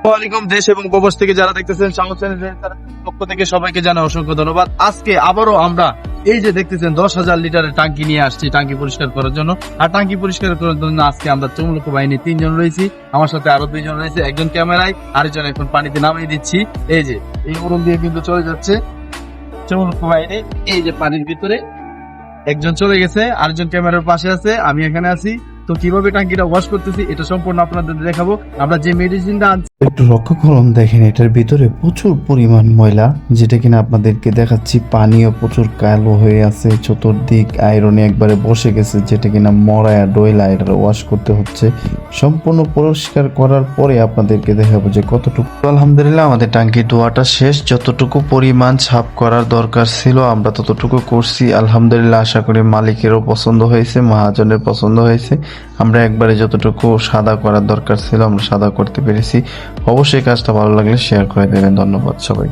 ওয়ালাইকুম। দেশ এবং প্রবাস থেকে যারা দেখতেছেন সাউথ চ্যানেলের পক্ষ থেকে সবাইকে জানাই অসংখ্য ধন্যবাদ। আজকে আবারও আমরা এই যে দেখতেছেন 10,000 লিটারের টাঙ্কি নিয়ে আসছি টাঙ্কি পরিষ্কার করার জন্য। আর টাঙ্কি পরিষ্কার করার জন্য আজকে আমরা চমলুক বাহিনী 3 জন রয়েছি, আমার সাথে আরো 2 জন রয়েছে, একজন ক্যামেরায় আরেকজন এখন পানিতে নামিয়ে দিচ্ছি। এই যে এই উড়ন দিয়ে কিন্তু চলে যাচ্ছে চমলুক বাহিনী। এই যে পানির ভিতরে একজন চলে গেছে, আরেকজন ক্যামেরার পাশে আছে, আমি এখানে আছি। তো কিভাবে টাঙ্কিটা ওয়াশ করতেছি এটা সম্পূর্ণ আপনাদের দেখাবো। আমরা যে মেডিসিনটা আনছি একটু লক্ষ্য করুন, দেখেন এটার ভিতরে প্রচুর পরিমাণ ময়লা, যেটা কিনা আপনাদেরকে দেখাচ্ছি। পানিও প্রচুর কালো হয়ে আছে, চতুর্দিক আয়রনে একবারে বসে গেছে, যেটা কিনা মরায়া ডয়লা এটা ওয়াশ করতে হচ্ছে। সম্পূর্ণ পরিষ্কার করার পরে আপনাদেরকে দেখাবো যে কতটুকু। আলহামদুলিল্লাহ আমাদের টাঙ্কি ধোয়াটা শেষ। যতটুকু পরিমাণ সাফ করার দরকার ছিল আমরা ততটুকু করছি। আলহামদুলিল্লাহ, আশা করি মালিকেরও পছন্দ হয়েছে, মহাজনের পছন্দ হয়েছে। আমরা একবারে যতটুকু সাদা করার দরকার ছিল আমরা সাদা করতে পেরেছি। অবশ্যই কাজটা ভালো লাগলে শেয়ার করে দেবেন। ধন্যবাদ সবাই।